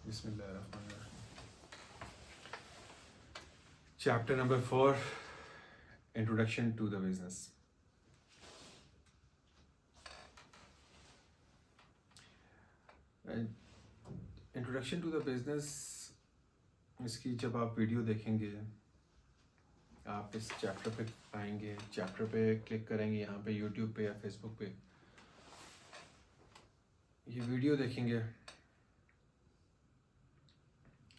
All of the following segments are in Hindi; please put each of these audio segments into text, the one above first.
Bismillahirrahmanirrahim. Chapter number 4, Introduction to the Business. Introduction to the business, इसकी जब आप वीडियो देखेंगे, आप इस चैप्टर पे आएंगे, चैप्टर पे क्लिक करेंगे, यहाँ पे यूट्यूब पे या फेसबुक पे ये वीडियो देखेंगे।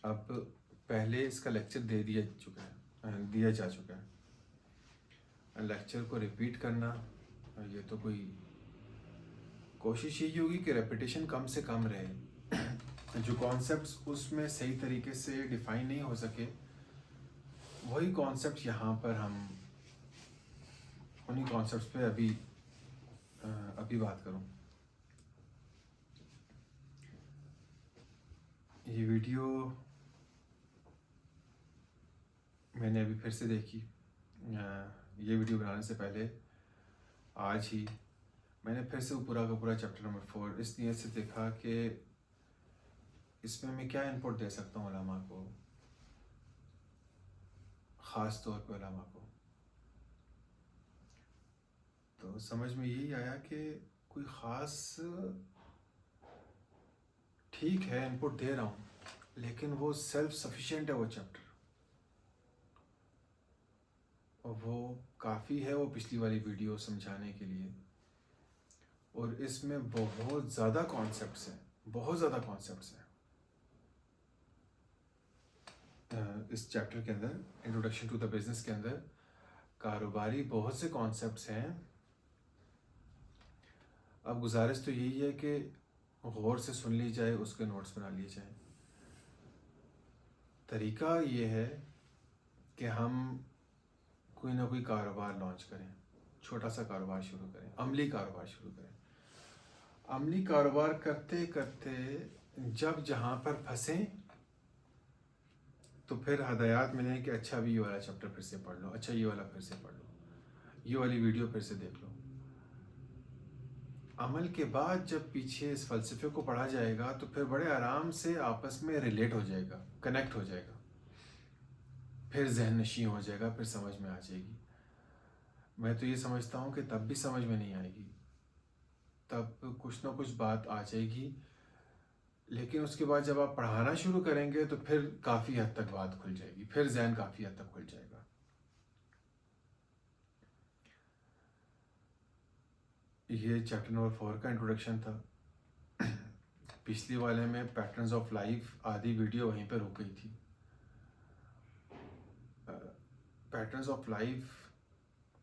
अब पहले इसका लेक्चर दिया जा चुका है। लेक्चर को रिपीट करना, ये तो कोई कोशिश यही होगी कि रेपिटेशन कम से कम रहे। जो कॉन्सेप्ट्स उसमें सही तरीके से डिफाइन नहीं हो सके, वही कॉन्सेप्ट यहाँ पर हम उन्हीं कॉन्सेप्ट्स पे अभी बात करूँ। ये वीडियो मैंने अभी फिर से देखी। ये वीडियो बनाने से पहले आज ही मैंने फिर से पूरा का पूरा चैप्टर नंबर 4 इस नियत से देखा कि इसमें मैं क्या इनपुट दे सकता हूँ उलमा को, ख़ास तौर पे उलमा को। तो समझ में यही आया कि कोई ख़ास ठीक है इनपुट दे रहा हूँ, लेकिन वो सेल्फ सफिशिएंट है वो चैप्टर, और वो काफ़ी है वो पिछली वाली वीडियो समझाने के लिए। और इसमें बहुत ज़्यादा कॉन्सेप्ट्स हैं, बहुत ज़्यादा कॉन्सेप्ट्स हैं इस चैप्टर के अंदर। इंट्रोडक्शन टू द बिज़नेस के अंदर कारोबारी बहुत से कॉन्सेप्ट्स हैं। अब गुजारिश तो यही है कि गौर से सुन ली जाए, उसके नोट्स बना लिए जाए। तरीका ये है कि हम कोई ना कोई कारोबार लॉन्च करें, छोटा सा कारोबार शुरू करें, अमली कारोबार शुरू करें। अमली कारोबार करते करते जब जहाँ पर फंसें तो फिर हदायत मिलें कि अच्छा भी ये वाला चैप्टर फिर से पढ़ लो, अच्छा ये वाला फिर से पढ़ लो, ये वाली वीडियो फिर से देख लो। अमल के बाद जब पीछे इस फ़लसफ़े को पढ़ा जाएगा तो फिर बड़े आराम से आपस में रिलेट हो जाएगा, कनेक्ट हो जाएगा, फिर जहन नशी हो जाएगा, फिर समझ में आ जाएगी। मैं तो ये समझता हूँ कि तब भी समझ में नहीं आएगी, तब कुछ ना कुछ बात आ जाएगी, लेकिन उसके बाद जब आप पढ़ाना शुरू करेंगे तो फिर काफ़ी हद तक बात खुल जाएगी, फिर जहन काफ़ी हद तक खुल जाएगा। ये चैप्टर नंबर 4 का इंट्रोडक्शन था। पिछली वाले में पैटर्न्स ऑफ लाइफ आधी वीडियो वहीं पर रुक गई थी। पैटर्न्स ऑफ लाइफ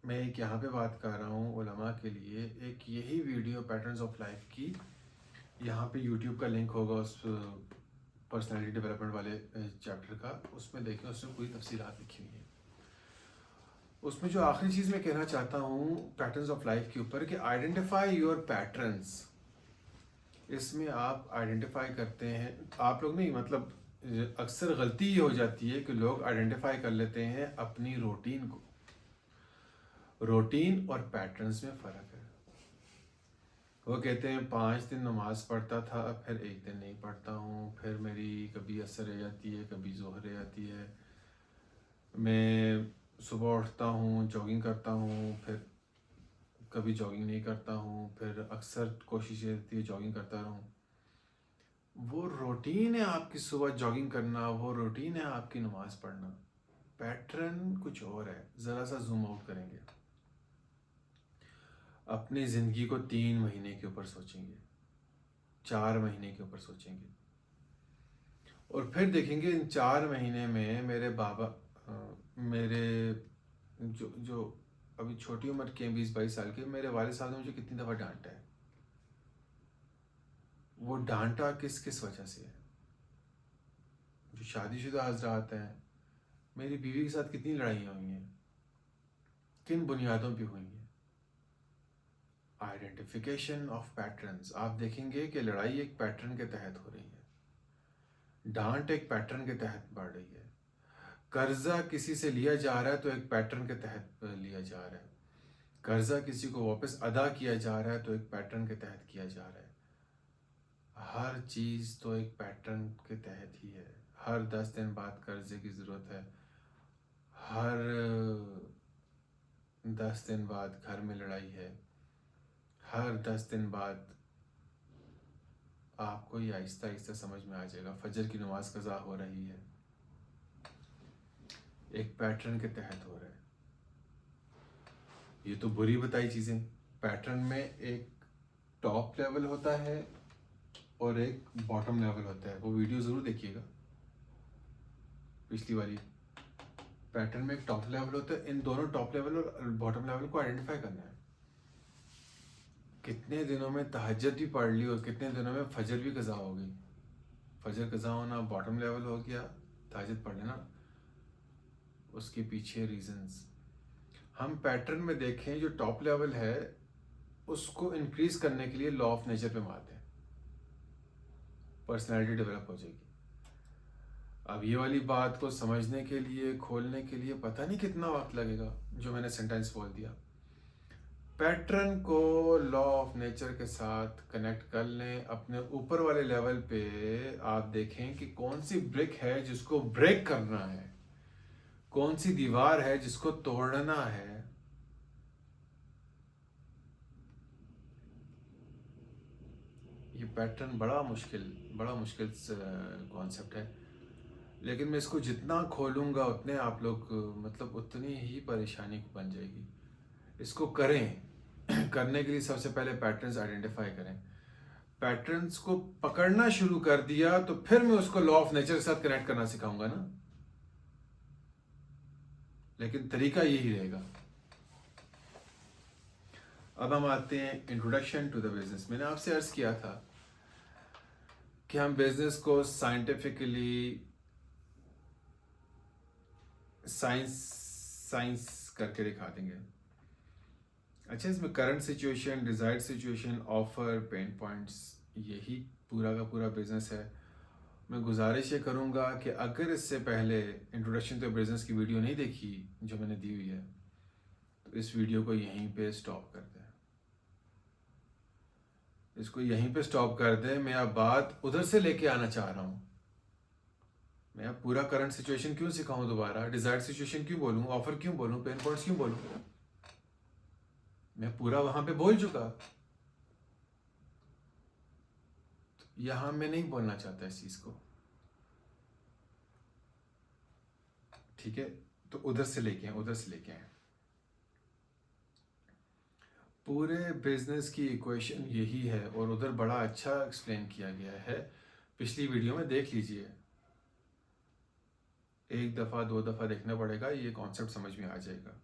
मैं एक यहाँ पे बात कर रहा हूँ उलमा के लिए। एक यही वीडियो पैटर्न्स ऑफ लाइफ की यहाँ पे यूट्यूब का लिंक होगा उस पर्सनालिटी डेवलपमेंट वाले चैप्टर का, उसमें देखें, उसमें पूरी तफसीलात लिखी हुई है। उसमें जो आखिरी चीज़ मैं कहना चाहता हूँ पैटर्न्स ऑफ लाइफ के ऊपर कि आइडेंटिफाई योर पैटर्न्स। इसमें आप आइडेंटिफाई करते हैं, आप लोग नहीं, मतलब अक्सर गलती ये हो जाती है कि लोग आइडेंटिफाई कर लेते हैं अपनी रूटीन को। रूटीन और पैटर्न्स में फ़र्क है। वो कहते हैं 5 दिन नमाज पढ़ता था, फिर एक दिन नहीं पढ़ता हूँ, फिर मेरी कभी असर रह जाती है, कभी ज़ोहर रह जाती है, मैं सुबह उठता हूँ, जॉगिंग करता हूँ, फिर कभी जॉगिंग नहीं करता हूँ, फिर अक्सर कोशिश ये रहती है जॉगिंग करता रहूँ। वो रूटीन है आपकी सुबह जॉगिंग करना, वो रूटीन है आपकी नमाज पढ़ना। पैटर्न कुछ और है। ज़रा सा जूम आउट करेंगे, अपनी ज़िंदगी को 3 महीने के ऊपर सोचेंगे, 4 महीने के ऊपर सोचेंगे, और फिर देखेंगे इन 4 महीने में मेरे बाबा मेरे जो अभी छोटी उम्र के 20-22 साल के, मेरे वालिद साहब ने मुझे कितनी दफ़ा डांटा है। वो डांटा किस किस वजह से है। जो शादीशुदा हजरात हैं, मेरी बीवी के साथ कितनी लड़ाइयाँ हुई हैं, किन बुनियादों पे हुई हैं। Identification of patterns. आप देखेंगे कि लड़ाई एक पैटर्न के तहत हो रही है, डांट एक पैटर्न के तहत बढ़ रही है, कर्जा किसी से लिया जा रहा है तो एक पैटर्न के तहत लिया जा रहा है, कर्जा किसी को वापस अदा किया जा रहा है तो एक पैटर्न के तहत किया जा रहा है। हर चीज़ तो एक पैटर्न के तहत ही है। हर 10 दिन बाद कर्जे की ज़रूरत है, हर 10 दिन बाद घर में लड़ाई है, हर 10 दिन बाद आपको ये आहिस्ता आहिस्ता समझ में आ जाएगा फजर की नमाज कज़ा हो रही है, एक पैटर्न के तहत हो रहा है। ये तो बुरी बताई चीज़ें। पैटर्न में एक टॉप लेवल होता है और एक बॉटम लेवल होता है। वो वीडियो ज़रूर देखिएगा पिछली वाली। पैटर्न में एक टॉप लेवल होता है, इन दोनों टॉप लेवल और बॉटम लेवल को आइडेंटिफाई करना है। कितने दिनों में तहज्जुद भी पढ़ ली और कितने दिनों में फजर भी कज़ा हो गई। फजर कज़ा होना बॉटम लेवल हो गया, तहज्जुद पढ़ लेना, उसके पीछे रीजंस। हम पैटर्न में देखें जो टॉप लेवल है उसको इंक्रीज करने के लिए लॉ ऑफ नेचर पे मारते हैं, पर्सनैलिटी डेवलप हो जाएगी। अब ये वाली बात को समझने के लिए, खोलने के लिए पता नहीं कितना वक्त लगेगा जो मैंने सेंटेंस बोल दिया। पैटर्न को लॉ ऑफ नेचर के साथ कनेक्ट कर लें अपने ऊपर वाले लेवल पे। आप देखें कि कौन सी ब्रिक है जिसको ब्रेक करना है, कौन सी दीवार है जिसको तोड़ना है। ये पैटर्न बड़ा मुश्किल कॉन्सेप्ट है, लेकिन मैं इसको जितना खोलूँगा उतने आप लोग मतलब उतनी ही परेशानी बन जाएगी। इसको करें करने के लिए सबसे पहले पैटर्न्स आइडेंटिफाई करें। पैटर्न्स को पकड़ना शुरू कर दिया तो फिर मैं उसको लॉ ऑफ नेचर के साथ कनेक्ट करना सिखाऊंगा ना, लेकिन तरीका यही रहेगा। अब हम आते हैं इंट्रोडक्शन टू द बिजनेस। मैंने आपसे अर्ज किया था कि हम बिजनेस को साइंटिफिकली साइंस करके दिखा देंगे। अच्छा, इसमें current situation, desired situation, offer, pen points, यही पूरा का पूरा बिजनेस है। मैं गुजारिश ये करूँगा कि अगर इससे पहले इंट्रोडक्शन टू बिजनेस की वीडियो नहीं देखी जो मैंने दी हुई है तो इस वीडियो को यहीं पे स्टॉप कर दें, इसको यहीं पे स्टॉप कर दें। मैं अब बात उधर से लेके आना चाह रहा हूँ। मैं अब पूरा करंट सिचुएशन क्यों सिखाऊं दोबारा, डिजायर्ड सिचुएशन क्यों बोलूँ, ऑफर क्यों बोलूँ, पेन पॉइंट्स क्यों बोलूँ? मैं पूरा वहां पे बोल चुका। तो यहां मैं नहीं बोलना चाहता इस चीज को, ठीक है? तो उधर से लेके आए। पूरे बिजनेस की इक्वेशन यही है और उधर बड़ा अच्छा एक्सप्लेन किया गया है, पिछली वीडियो में देख लीजिए। एक दफ़ा 2 दफ़ा देखना पड़ेगा, ये कॉन्सेप्ट समझ में आ जाएगा।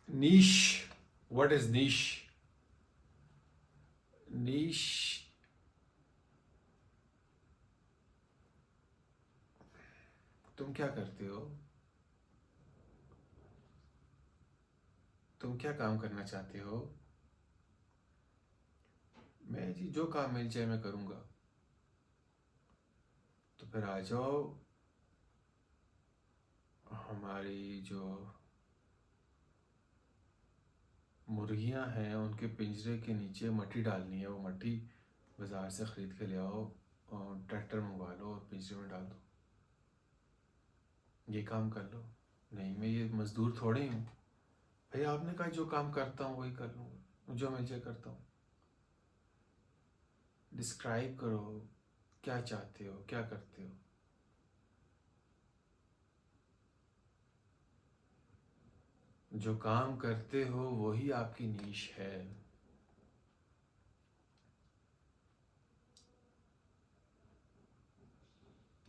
नीश, व्हाट इज नीश? नीश तुम क्या करते हो? तुम क्या काम करना चाहते हो? मैं जी जो काम मिल जाए मैं करूँगा। तो फिर आ जाओ, हमारी जो मुर्गियाँ हैं उनके पिंजरे के नीचे मट्टी डालनी है, वो मट्टी बाज़ार से ख़रीद के ले आओ और ट्रैक्टर मंगवा लो और पिंजरे में डाल दो। ये काम कर लो। नहीं, मैं ये मज़दूर थोड़े ही हूँ भाई, आपने कहा जो काम करता हूँ वही कर लूँगा, जो मिल जाए करता हूँ। डिस्क्राइब करो, क्या चाहते हो, क्या करते हो? जो काम करते हो वही आपकी नीश है।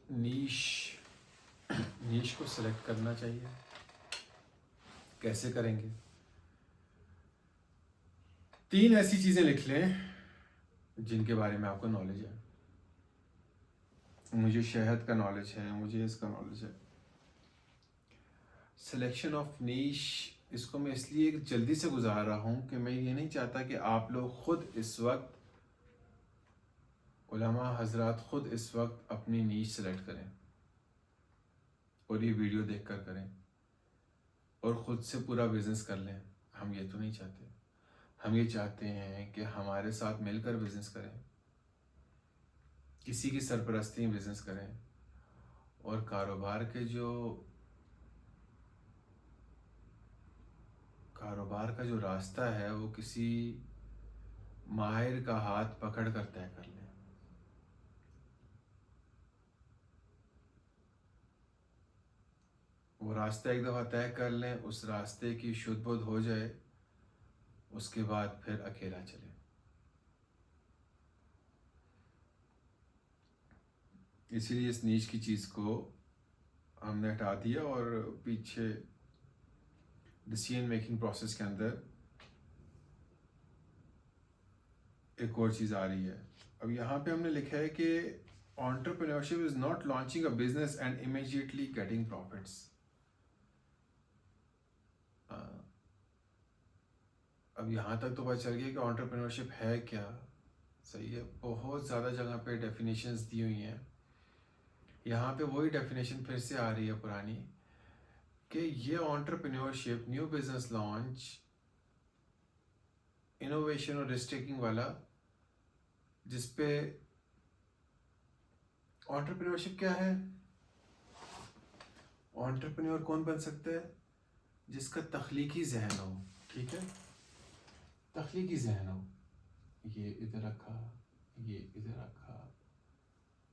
नीश नीश को सिलेक्ट करना चाहिए। कैसे करेंगे? 3 ऐसी चीज़ें लिख लें जिनके बारे में आपको नॉलेज है। मुझे शहद का नॉलेज है, मुझे इसका नॉलेज है। सिलेक्शन ऑफ नीश, इसको मैं इसलिए जल्दी से गुजार रहा हूँ कि मैं ये नहीं चाहता कि आप लोग खुद इस वक्त, उलमा हजरात खुद इस वक्त अपनी नीश सेलेक्ट करें और ये वीडियो देखकर करें। और ख़ुद से पूरा बिज़नेस कर लें। हम ये तो नहीं चाहते। हम ये चाहते हैं कि हमारे साथ मिलकर बिज़नेस करें, किसी की सरपरस्ती में बिज़नेस करें, और कारोबार का जो रास्ता है वो किसी माहिर का हाथ पकड़ कर तय कर लें। वो रास्ता एक दफ़ा तय कर लें, उस रास्ते की शुद्ध बुद्ध हो जाए, उसके बाद फिर अकेला चलें। इसीलिए इस नीच की चीज़ को हमने हटा दिया और पीछे डिसीजन मेकिंग प्रोसेस के अंदर एक और चीज़ आ रही है। अब यहाँ पे हमने लिखा है कि entrepreneurship is not launching a business and immediately getting profits. अब यहाँ तक तो पता चल गया कि एंटरप्रेन्योरशिप है क्या। सही है, बहुत ज़्यादा जगह पे डेफिनेशंस दी हुई हैं। यहाँ पे वही डेफिनेशन फिर से आ रही है पुरानी, कि ये entrepreneurship, new business launch, innovation और रिस्क टेकिंग वाला, जिसपे एंटरप्रेन्योरशिप क्या है? एंटरप्रेन्योर कौन बन सकता है? जिसका तख्लीकी जहन हो। ठीक है, तख्लीकी जहन हो। ये इधर रखा, ये इधर रखा,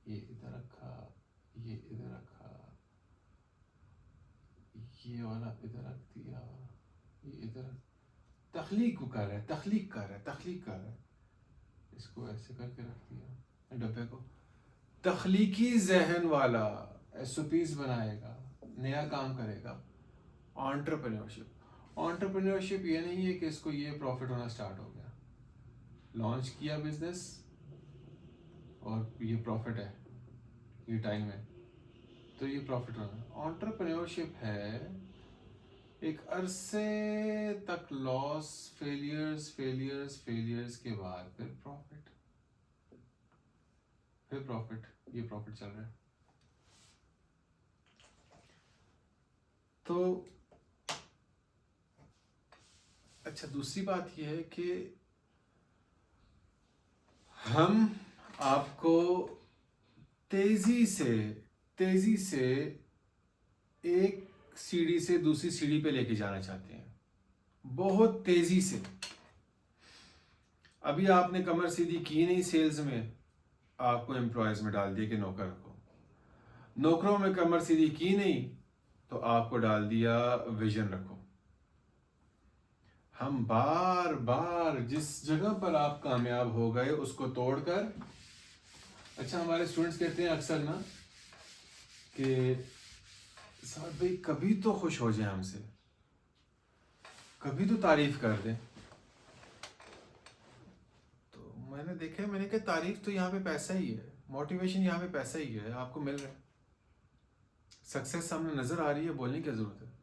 ये इधर रखा, ये इधर रखा, ये वाला इधर रख दिया, ये इधर। तख्लीक को कर रहा है, तख्लीक कर रहा है, तख्लीक कर रहा है। इसको ऐसे करके रख दिया डब्बे को। तख्लीकी जहन वाला एसओपीज बनाएगा, नया काम करेगा। एंटरप्रेन्योरशिप ये नहीं है कि इसको ये प्रॉफिट होना स्टार्ट हो गया, लॉन्च किया बिजनेस और ये प्रॉफिट है, ये टाइम है तो ये प्रॉफिट होना। एंटरप्रेन्योरशिप है एक अरसे तक लॉस, फेलियर्स के बाद फिर प्रॉफिट, ये प्रॉफिट चल रहा है। तो अच्छा, दूसरी बात यह है कि हम आपको तेजी से एक सीढ़ी से दूसरी सीढ़ी पे लेके जाना चाहते हैं, बहुत तेजी से। अभी आपने कमर सीधी की नहीं सेल्स में, आपको एम्प्लॉयज में डाल दिया कि नौकर रखो। नौकरों में कमर सीधी की नहीं तो आपको डाल दिया विजन रखो। हम बार बार जिस जगह पर आप कामयाब हो गए उसको तोड़कर, अच्छा हमारे स्टूडेंट्स कहते हैं अक्सर ना कि सर भाई कभी तो खुश हो जाए हमसे, कभी तो तारीफ कर दें। तो मैंने कहा तारीफ तो यहाँ पे पैसा ही है, मोटिवेशन यहाँ पे पैसा ही है, आपको मिल रहा है, सक्सेस सामने नजर आ रही है, बोलने की जरूरत है।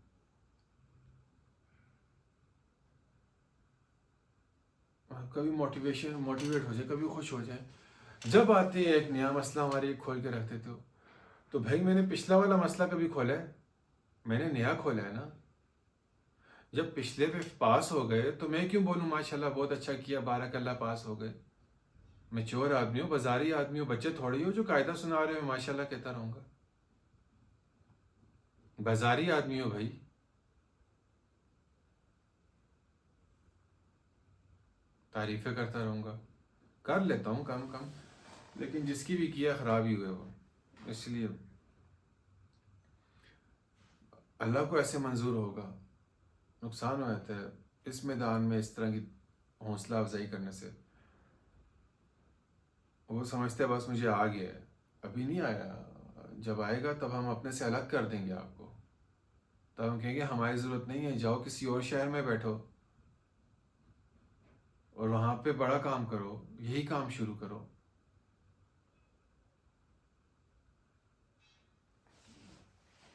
कभी मोटिवेट हो जाए, कभी खुश हो जाए। जब आते हैं एक नया मसला हमारे खोल के रख देते हो, तो भाई मैंने पिछला वाला मसला कभी खोला है? मैंने नया खोला है ना। जब पिछले पे पास हो गए तो मैं क्यों बोलूँ माशाल्लाह बहुत अच्छा किया, बारकल्ला पास हो गए? मैं चोर आदमी हूँ, बाजारी आदमी हूँ, बच्चे थोड़ी हो जो कायदा सुना रहे हो माशाल्लाह कहता रहूँगा। बाजारी आदमी हो भाई, तारीफें करता रहूँगा, कर लेता हूँ कम कम, लेकिन जिसकी भी किया ख़राब ही हुए वो। इसलिए अल्लाह को ऐसे मंजूर होगा, नुकसान हो जाता है इस मैदान में इस तरह की हौसला अफजाई करने से। वो समझते हैं बस मुझे आ गया है, अभी नहीं आया, जब आएगा तब हम अपने से अलग कर देंगे आपको, तब हम कहेंगे हमारी ज़रूरत नहीं है, जाओ किसी और शहर में बैठो और वहाँ पे बड़ा काम करो, यही काम शुरू करो।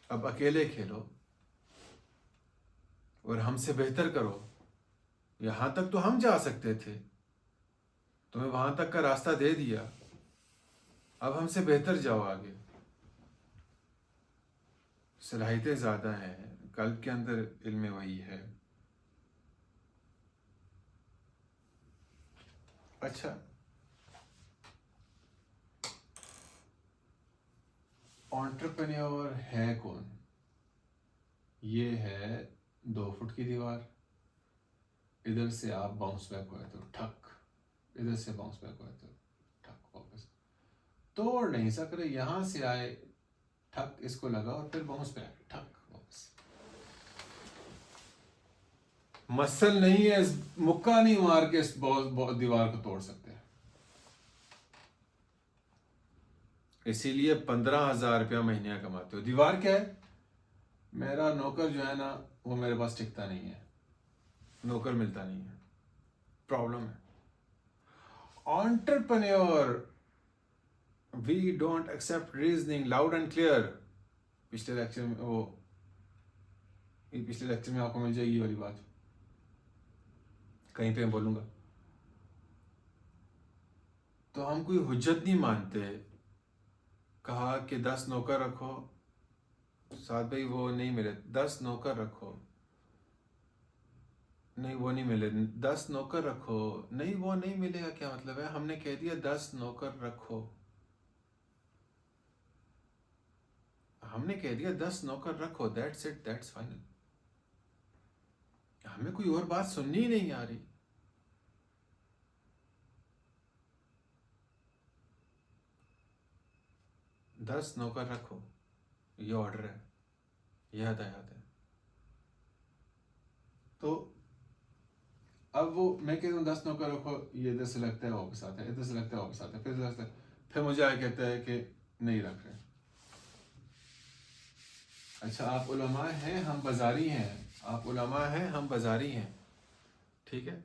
अब अकेले खेलो और हमसे बेहतर करो। यहाँ तक तो हम जा सकते थे, तुम्हें वहाँ तक का रास्ता दे दिया, अब हमसे बेहतर जाओ आगे। सलाहियतें ज़्यादा हैं, कल्ब के अंदर इल्म वही है। अच्छा, एंटरप्रेन्योर है कौन? ये है 2 फुट की दीवार, इधर से आप बाउंस बैक हुए तो ठक, इधर से बाउंस बैक हुए तो ठक, वापस तोड़ नहीं सक रहे, यहां से आए ठक, इसको लगा और फिर बाउंस बैक ठक वापस। मसल नहीं है, मुक्का नहीं मार के इस दीवार को तोड़ सकते। इसीलिए 15,000 रुपया महीने का कमाते हो। दीवार क्या है? मेरा नौकर जो है ना, वो मेरे पास टिकता नहीं है, नौकर मिलता नहीं है, प्रॉब्लम है। Entrepreneur, we don't accept reasoning loud and clear. पिछले लेक्चर में पिछले लेक्चर में आपको मिल जाएगी ये वाली बात, कहीं पे मैं बोलूंगा। तो हम कोई हुज्जत नहीं मानते। कहा कि 10 नौकर रखो, साथ भाई वो नहीं मिले, 10 नौकर रखो, नहीं वो नहीं मिले, 10 नौकर रखो, नहीं वो नहीं मिलेगा, क्या मतलब है? हमने कह दिया 10 नौकर रखो, हमने कह दिया 10 नौकर रखो, दैट्स इट, दैट्स फाइनल। हमें कोई और बात सुननी ही नहीं आ रही। दस नौकर रखो, ये ऑर्डर है, ये हदायत है। तो अब वो मैं कहता हूँ 10 नौकर रखो, ये इधर से लगता है वापस आता है, इधर से लगता है वापस आता है, फिर लगता है, फिर मुझे आगे कहता है कि नहीं रख रहे। अच्छा, आप उलमा हैं, हम बाजारी हैं, आप उलमा हैं, हम बाजारी हैं, ठीक है।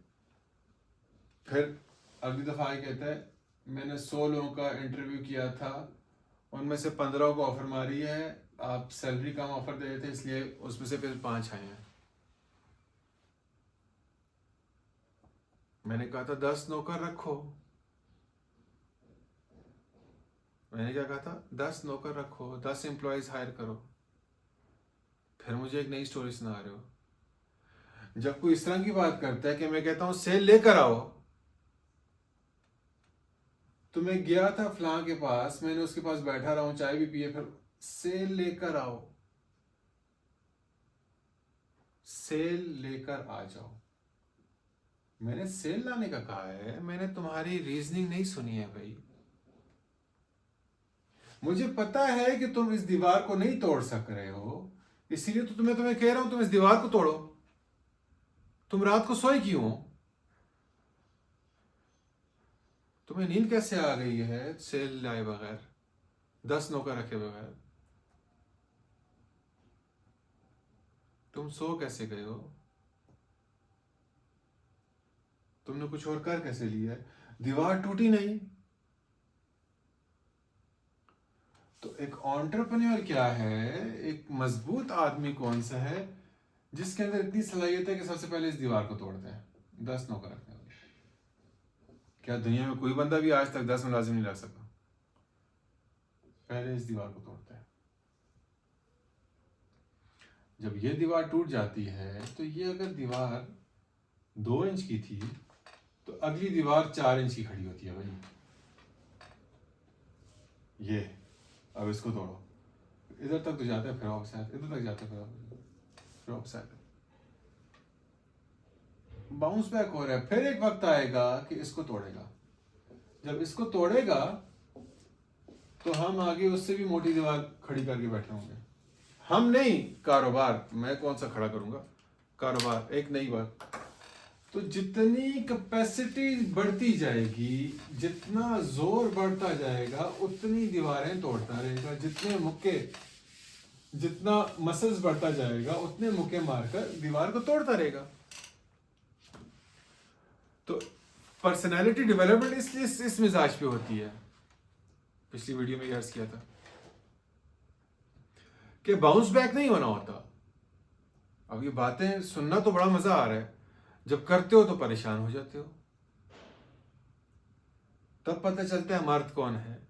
फिर अगली दफ़ा आगे कहता है मैंने 100 लोगों का इंटरव्यू किया था, उनमें से 15 को ऑफर मारी है, आप सैलरी कम ऑफर दे रहे थे इसलिए उसमें से फिर 5 आए हैं। मैंने कहा था 10 नौकर रखो, मैंने क्या कहा था? 10 नौकर रखो, 10 एम्प्लॉयज हायर करो। फिर मुझे एक नई स्टोरी सुना रहे हो। जब कोई इस तरह की बात करता है कि मैं कहता हूं सेल लेकर आओ, तो मैं गया था फलां के पास, मैंने उसके पास बैठा रहा हूं, चाय भी पिए, फिर सेल लेकर आओ, सेल लेकर आ जाओ। मैंने सेल लाने का कहा है, मैंने तुम्हारी रीजनिंग नहीं सुनी है भाई। मुझे पता है कि तुम इस दीवार को नहीं तोड़ सक रहे हो, इसीलिए तो तुम्हें कह रहा हूं तुम इस दीवार को तोड़ो। तुम रात को सोए क्यों? तुम्हें नींद कैसे आ गई है सेल लाए बगैर, 10 नौकर रखे बगैर? तुम सो कैसे गए हो? तुमने कुछ और कर कैसे लिया है? दीवार टूटी नहीं। तो एक एंटरप्रेन्योर क्या है? एक मजबूत आदमी कौन सा है जिसके अंदर इतनी सलाहियत है कि सबसे पहले इस दीवार को तोड़ते हैं, 10 नौकर रखने वाले। क्या दुनिया में कोई बंदा भी आज तक 10 मुलाजिम नहीं रख सका? पहले इस दीवार को तोड़ते हैं। जब ये दीवार टूट जाती है, तो ये अगर दीवार 2 इंच की थी तो अगली दीवार 4 इंच की खड़ी होती है भाई। ये अब इसको तोड़ो, इधर तक तो जाता है, फिर वापस आता है, इधर तक जाता है, फिर वापस आता है, बाउंस बैक हो रहा है। फिर एक वक्त आएगा कि इसको तोड़ेगा। जब इसको तोड़ेगा तो हम आगे उससे भी मोटी दीवार खड़ी करके बैठे होंगे। हम नहीं, कारोबार। मैं कौन सा खड़ा करूंगा? कारोबार एक नई बात। तो जितनी कैपेसिटी बढ़ती जाएगी, जितना जोर बढ़ता जाएगा, उतनी दीवारें तोड़ता रहेगा। जितना मसल्स बढ़ता जाएगा, उतने मुक्के मारकर दीवार को तोड़ता रहेगा। तो पर्सनैलिटी डेवलपमेंट इसलिए इस मिजाज पे होती है। पिछली वीडियो में अर्ज किया था कि बाउंस बैक नहीं होना होता। अब ये बातें सुनना तो बड़ा मजा आ रहा है, जब करते हो तो परेशान हो जाते हो। तब पता चलता है मर्द कौन है।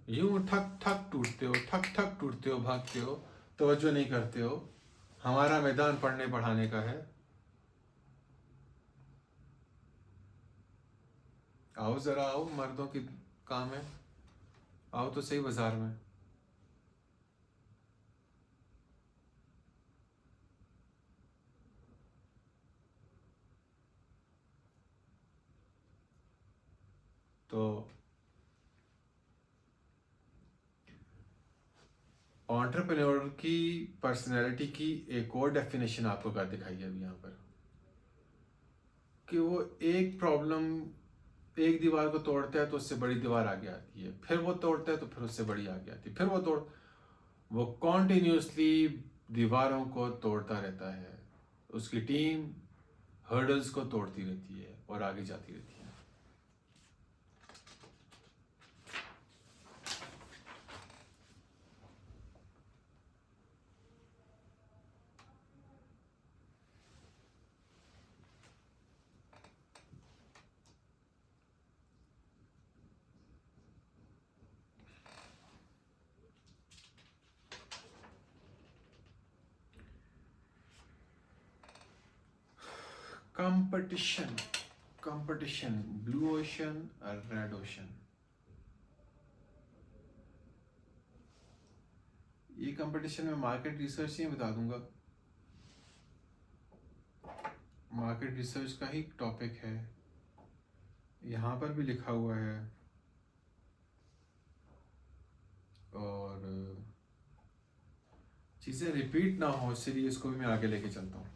यूं ठक ठक टूटते हो, ठक ठक टूटते हो, भागते हो, तवज्जो नहीं करते हो। हमारा मैदान पढ़ने पढ़ाने का है। आओ जरा आओ, मर्दों की काम है, आओ तो सही बाजार में। तो एंटरप्रेन्योर की पर्सनैलिटी की एक और डेफिनेशन आपको कर दिखाई है अभी यहाँ पर, कि वो एक प्रॉब्लम, एक दीवार को तोड़ता है तो उससे बड़ी दीवार आगे आती है, फिर वो तोड़ता है तो फिर उससे बड़ी आगे आती है, फिर वो कॉन्टिन्यूसली दीवारों को तोड़ता रहता है। उसकी टीम हर्डल्स को तोड़ती रहती है और आगे जाती रहती है। कंपटीशन, कंपटीशन, ब्लू ओशन और रेड ओशन। ये कंपटीशन में मार्केट रिसर्च ही बता दूंगा, मार्केट रिसर्च का ही टॉपिक है, यहाँ पर भी लिखा हुआ है। और चीज़ें रिपीट ना हो इसलिए इसको भी मैं आगे लेके चलता हूँ,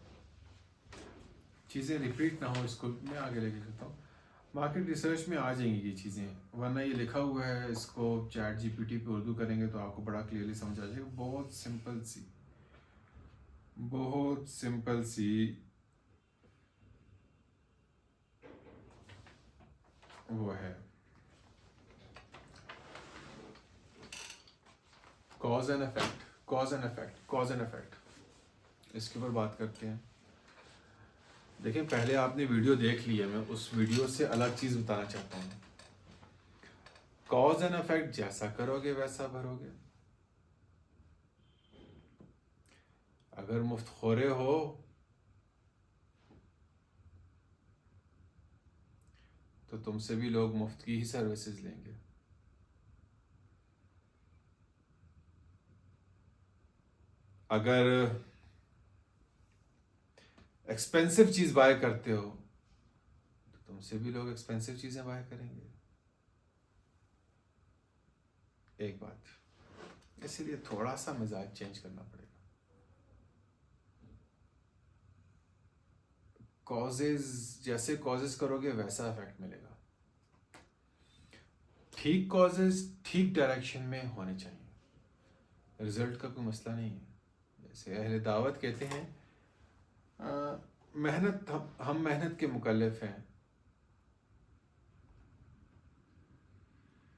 चीज़ें रिपीट ना हो इसको भी मैं आगे लेके चलता हूँ। मार्केट रिसर्च में आ जाएंगी ये चीज़ें, वरना ये लिखा हुआ है, इसको चैट जीपीटी पे उर्दू करेंगे तो आपको बड़ा क्लियरली समझ आ जाएगा। बहुत सिंपल सी, बहुत सिंपल सी वो है, cause and effect, cause and effect, cause and effect, इसके ऊपर बात करते हैं। देखिए पहले आपने वीडियो देख ली है, मैं उस वीडियो से अलग चीज़ बताना चाहता हूँ। कॉज एंड इफेक्ट जैसा करोगे वैसा भरोगे। अगर मुफ्तखोरे हो तो तुमसे भी लोग मुफ्त की ही सर्विसेज लेंगे। अगर एक्सपेंसिव चीज़ बाय करते हो तो तुमसे भी लोग एक्सपेंसिव चीज़ें बाय करेंगे। एक बात, इसीलिए थोड़ा सा मिजाज चेंज करना पड़ेगा। कॉजेज, जैसे कॉजेज करोगे वैसा इफेक्ट मिलेगा। ठीक कॉजेज ठीक डायरेक्शन में होने चाहिए, रिजल्ट का कोई मसला नहीं है। जैसे अहले दावत कहते हैं, मेहनत, हम मेहनत के मुकल्लफ हैं,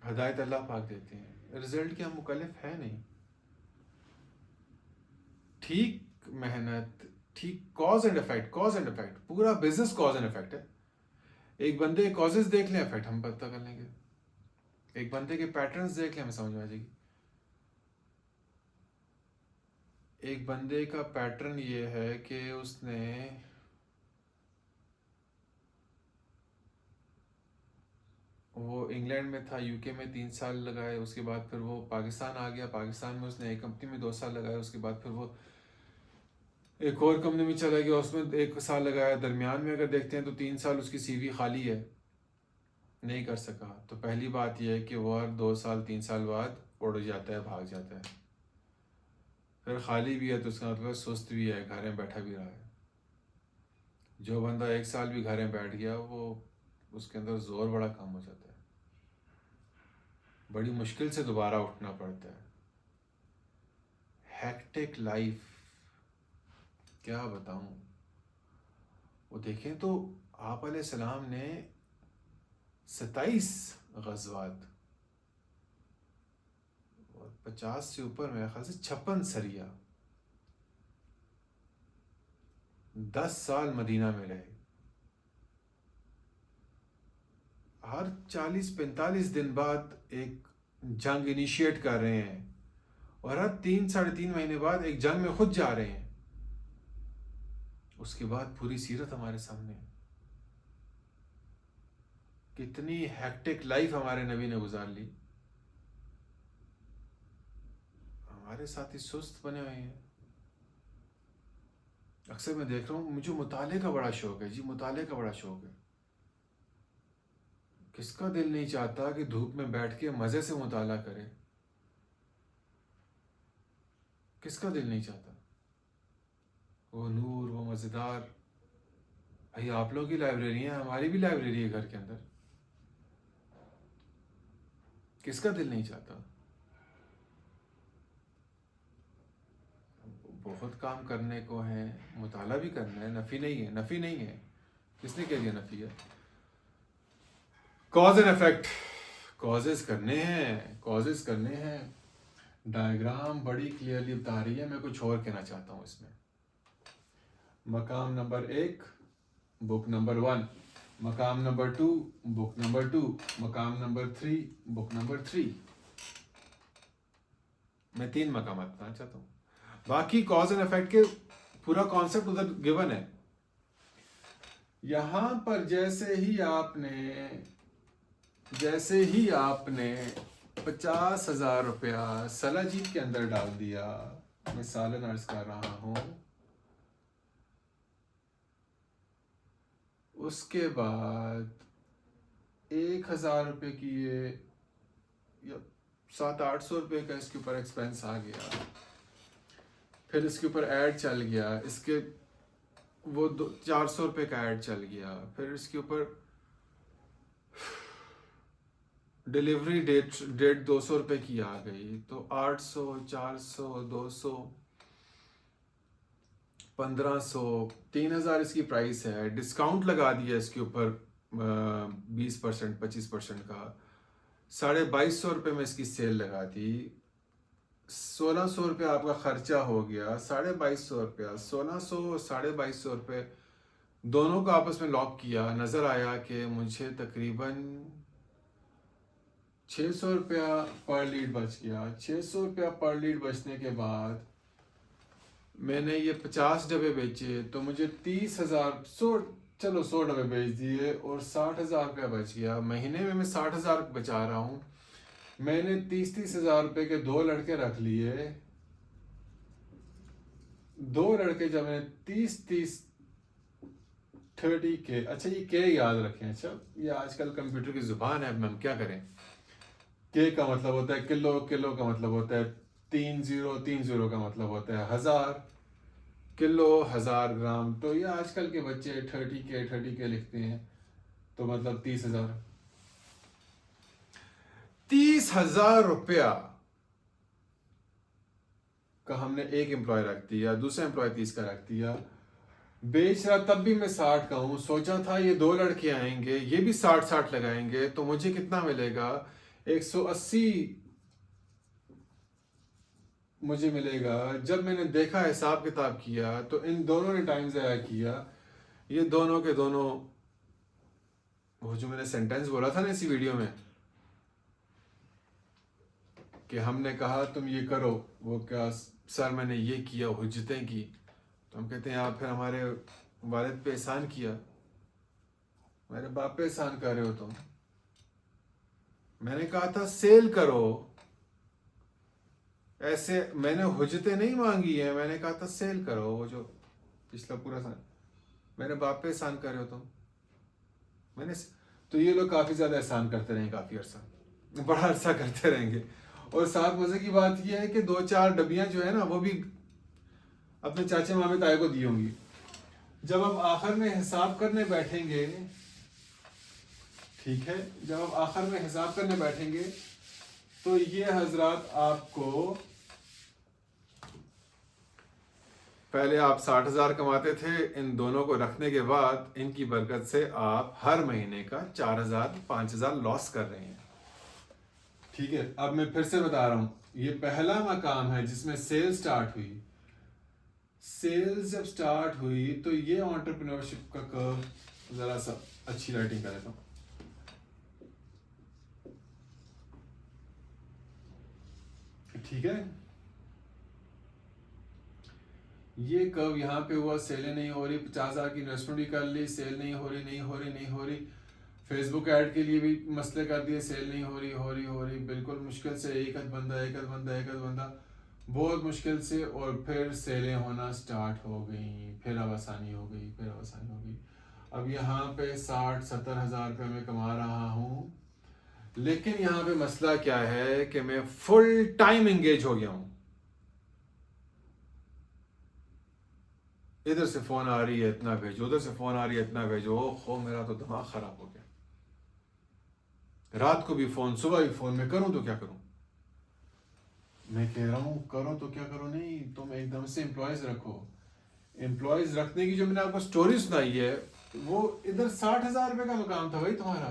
हदायत अल्लाह पाक देते हैं, रिजल्ट के हम मुकल्लफ है नहीं। ठीक मेहनत, ठीक cause and effect, cause and effect, पूरा बिजनेस कॉज एंड इफेक्ट है। एक बंदे के कॉजेज देख लें, इफेक्ट हम पता कर लेंगे। एक बंदे के पैटर्न्स देख लें, हमें समझ में आ जाएगी। एक बंदे का पैटर्न ये है कि उसने वो इंग्लैंड में था, यूके में 3 साल लगाए, उसके बाद फिर वो पाकिस्तान आ गया, पाकिस्तान में उसने एक कंपनी में 2 साल लगाए, उसके बाद फिर वो एक और कंपनी में चला गया, उसमें 1 साल लगाया। दरमियान में अगर देखते हैं तो 3 साल उसकी सीवी खाली है, नहीं कर सका। तो पहली बात यह है कि वो हर 2 साल 3 साल बाद उड़ जाता है, भाग जाता है। फिर खाली भी है तो उसका मतलब सुस्त भी है, घर में बैठा भी रहा है। जो बंदा 1 साल भी घर में बैठ गया, वो उसके अंदर जोर बड़ा कम हो जाता है, बड़ी मुश्किल से दोबारा उठना पड़ता है। हेक्टिक लाइफ, क्या बताऊं। वो देखें तो आप अलैहिस्सलाम ने 27 गज़वात और 50 से ऊपर, मेरे ख्याल से 56 सरिया, 10 साल मदीना में रहे। हर 40-45 दिन बाद एक जंग इनिशिएट कर रहे हैं और हर 3-3.5 महीने बाद एक जंग में खुद जा रहे हैं। उसके बाद पूरी सीरत हमारे सामने, कितनी हेक्टिक लाइफ हमारे नबी ने गुजार ली। हमारे साथी सुस्त बने हुए हैं। अक्सर मैं देख रहा हूँ, मुझे मुताले का बड़ा शौक है जी, मुताले का बड़ा शौक है। किसका दिल नहीं चाहता कि धूप में बैठ के मजे से मुताला करे? किसका दिल नहीं चाहता? वो नूर, वो मजेदार। भाई आप लोगों की लाइब्रेरी है, हमारी भी लाइब्रेरी है घर के अंदर। किसका दिल नहीं चाहता? बहुत काम करने को है, मुताला भी करना है, नफ़ी नहीं है, नफ़ी नहीं है। किसने कह दिया नफ़ी है? कॉज एंड इफेक्ट, कॉजेज करने हैं, कॉजेज करने हैं। डायग्राम बड़ी क्लियरली बता रही है, मैं कुछ और कहना चाहता हूँ इसमें। मकाम नंबर 1 बुक नंबर 1, मकाम नंबर 2 बुक नंबर 2, मकाम नंबर 3 बुक नंबर 3। मैं 3 मकाम बताना चाहता हूँ। बाकी कॉज एंड इफेक्ट के पूरा कॉन्सेप्ट उधर गिवन है। यहां पर जैसे ही आपने 50,000 रुपया सलाजीत के अंदर डाल दिया, मैं सालन अर्ज कर रहा हूं, उसके बाद 1,000 रुपये की ये या 700-800 रुपये का इसके ऊपर एक्सपेंस आ गया, फिर इसके ऊपर ऐड चल गया, इसके वो 400 रुपये का ऐड चल गया, फिर इसके ऊपर डिलीवरी डेट 200 रुपये की आ गई, तो 800, 400, 200, 1500, 3,000 इसकी प्राइस है। डिस्काउंट लगा दिया इसके ऊपर 20%, 25% का, 2250 रुपये में इसकी सेल लगा दी। 1,600 रुपये आपका खर्चा हो गया, 2250 रुपया, 1,600, 2250 रुपये दोनों को आपस में लॉक किया। नज़र आया कि मुझे तकरीबन 600 रुपया पर लीड बच गया। 600 रुपया पर लीड बचने के बाद मैंने ये 50 डब्बे बेचे, तो मुझे 30,000, 100 डब्बे बेच दिए और 60,000 रुपया बच गया। महीने में मैं 60,000 बचा रहा हूँ। मैंने 30,000 रुपये के 2 लड़के रख लिए। 2 लड़के जब मैंने 30 30 के, अच्छा ये के याद रखें, अच्छा ये आजकल कंप्यूटर की जुबान है, हम क्या करें। के का मतलब होता है किलो, किलो का मतलब होता है 30, 30 का मतलब होता है 1000, किलो 1000 ग्राम। तो ये आजकल के बच्चे 30 के लिखते हैं, तो मतलब 30,000। 30,000 रुपया का हमने एक एम्प्लॉय रख दिया, दूसरा एम्प्लॉय 30 का रख दिया। बेच रहा तब भी मैं 60 का हूं। सोचा था ये 2 लड़के आएंगे, ये भी 60 लगाएंगे, तो मुझे कितना मिलेगा, 180 मुझे मिलेगा। जब मैंने देखा, हिसाब किताब किया, तो इन दोनों ने टाइम ज़ाया किया। ये दोनों के दोनों, वो जो मैंने सेंटेंस बोला था ना इसी वीडियो में कि हमने कहा तुम ये करो, वो क्या सर मैंने ये किया, हुज्जतें की, तो हम कहते हैं आप फिर हमारे वालिद पे एहसान किया, मेरे बाप पे एहसान कर रहे हो तुम। मैंने कहा था सेल करो, ऐसे मैंने हुज्जतें नहीं मांगी है, मैंने कहा था सेल करो। वो जो पिछला पूरा साल मेरे बाप पे एहसान कर रहे हो तुम। मैंने तो ये लोग काफ़ी ज़्यादा एहसान करते रहेंगे, काफ़ी अरसा, बड़ा अरसा करते रहेंगे। और साथ मज़े की बात यह है कि 2-4 डब्बियाँ जो है ना, वो भी अपने चाचे मामे ताए को दी होंगी। जब आप आखिर में हिसाब करने बैठेंगे, ठीक है, जब आप आखिर में हिसाब करने बैठेंगे, तो ये हजरात आपको, पहले आप 60,000 कमाते थे, इन दोनों को रखने के बाद इनकी बरकत से आप हर महीने का 4,000 5,000 लॉस कर रहे हैं। ठीक है, अब मैं फिर से बता रहा हूं, ये पहला मकाम है जिसमें सेल स्टार्ट हुई। सेल्स जब स्टार्ट हुई तो ये एंटरप्रेन्योरशिप का कर्व, जरा सा अच्छी राइटिंग कर देता हूं, ठीक है। ये कब यहाँ पे हुआ, सेलें नहीं हो रही, 50,000 की इन्वेस्टमेंट भी कर ली, सेल नहीं हो रही, नहीं हो रही, नहीं हो रही, फेसबुक ऐड के लिए भी मसले कर दिए, सेल नहीं हो रही, हो रही, हो रही, बिल्कुल मुश्किल से एक आध बंदा, एक आध बंदा, एक आध बंदा, बहुत मुश्किल से, और फिर सेलें होना स्टार्ट हो गई, फिर अब आसानी हो गई, फिर अब आसानी हो गई। अब यहाँ पे 60-70 हज़ार रुपये मैं कमा रहा हूँ, लेकिन यहाँ पे मसला क्या है कि मैं फुल टाइम एंगेज हो गया हूँ। इधर से फोन आ रही है इतना भेजो, उधर से फोन आ रही है इतना भेजो, ओहो मेरा तो दिमाग खराब हो गया। रात को भी फोन, सुबह भी फोन, मैं करूं तो क्या करूं? मैं कह रहा हूं करो तो क्या करो, नहीं तुम एकदम से एम्प्लॉयज रखो। एम्प्लॉयज रखने की जो मैंने आपको स्टोरी सुनाई है, वो इधर 60,000 रुपए का मकाम था भाई तुम्हारा।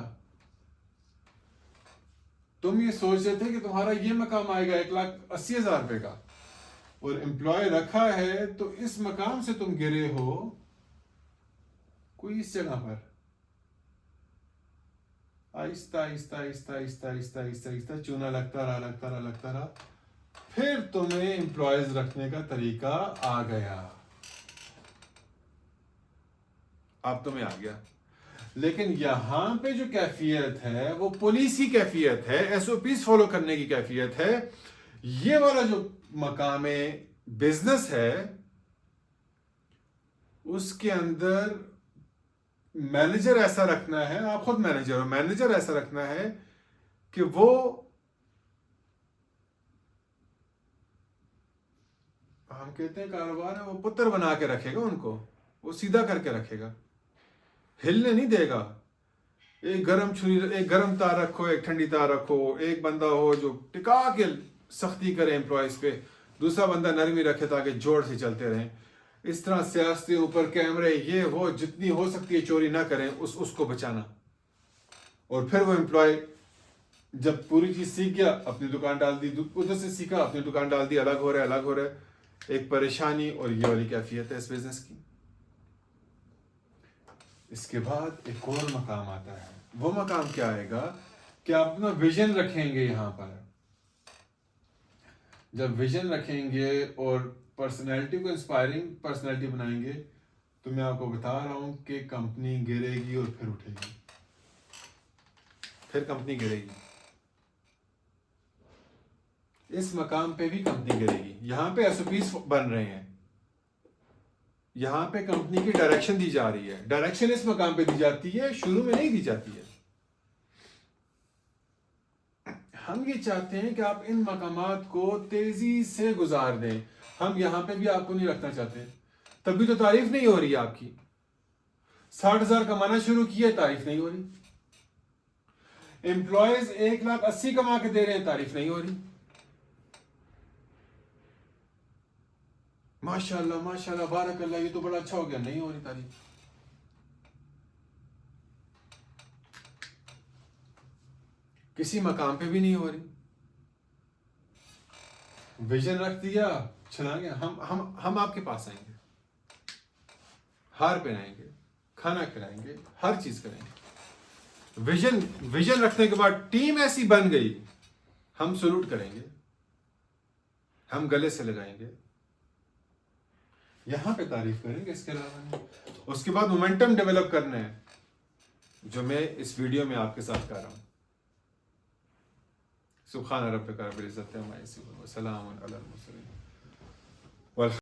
तुम ये सोच रहे थे कि तुम्हारा ये मकाम आएगा 1,80,000 रुपए का, और एम्प्लॉय रखा है तो इस मकाम से तुम गिरे हो कोई इस जगह पर। आहिस्ता आहिस्ता आहिस्ता आहिस्ता आहिस्ता आहिस्ता आहिस्ता चूना लगता रहा, लगता रहा, लगता रहा, फिर तुम्हें एम्प्लॉयज रखने का तरीका आ गया। अब तुम्हें आ गया। लेकिन यहां पे जो कैफियत है वो पुलिस की कैफियत है, एसओपीज फॉलो करने की कैफियत है। ये वाला जो मकाम बिजनेस है उसके अंदर मैनेजर ऐसा रखना है, आप खुद मैनेजर हो, मैनेजर ऐसा रखना है कि वो हम कहते हैं कारोबार है, वो पुत्र बना के रखेगा उनको, वो सीधा करके रखेगा, हिलने नहीं देगा। एक गरम छुरी, एक गरम तार रखो, एक ठंडी तार रखो, एक बंदा हो जो टिका के सख्ती करे एम्प्लॉयज पे, दूसरा बंदा नरमी रखे ताकि जोर से चलते रहें। इस तरह सियासती ऊपर कैमरे, ये वो जितनी हो सकती है चोरी ना करें, उसको बचाना। और फिर वो एम्प्लॉय जब पूरी चीज सीख गया, अपनी दुकान डाल दी, उधर से सीखा, अपनी दुकान डाल दी, अलग हो रहा है, अलग हो रहा है। एक परेशानी और ये वाली कैफियत है इस बिजनेस की। इसके बाद एक और मकाम आता है। वो मकाम क्या आएगा कि आप अपना विजन रखेंगे यहां पर। जब विजन रखेंगे और पर्सनैलिटी को इंस्पायरिंग पर्सनैलिटी बनाएंगे, तो मैं आपको बता रहा हूं कि कंपनी गिरेगी और फिर उठेगी, फिर कंपनी गिरेगी। इस मकाम पे भी कंपनी गिरेगी। यहां पे एसओपीज बन रहे हैं, यहां पे कंपनी की डायरेक्शन दी जा रही है। डायरेक्शन इस मकाम पे दी जाती है, शुरू में नहीं दी जाती है। हम ये चाहते हैं कि आप इन मकामात को तेजी से गुजार दें। हम यहां पे भी आपको नहीं रखना चाहते, तभी तो तारीफ नहीं हो रही आपकी। 60,000 कमाना शुरू किया, तारीफ नहीं हो रही। एम्प्लॉयज 1,80,000 कमा के दे रहे हैं, तारीफ नहीं हो रही। माशाल्लाह माशाल्लाह बारकल्लाह, ये तो बड़ा अच्छा हो गया, नहीं हो रही तारीफ। किसी मकाम पे भी नहीं हो रही। विजन रख दिया, चला गया। हम आपके पास आएंगे, हार पहनाएंगे, खाना खिलाएंगे, हर चीज करेंगे। विजन रखने के बाद टीम ऐसी बन गई, हम सलूट करेंगे, हम गले से लगाएंगे, यहां पे तारीफ करेंगे, इसके अलावा नहीं। उसके बाद मोमेंटम डेवलप करना है, जो मैं इस वीडियो में आपके साथ कर रहा हूं। सुब्हान रब्बिका रब्बिल इज्जति अम्मा यसिफून व सलामुन अलल मुरसलीन।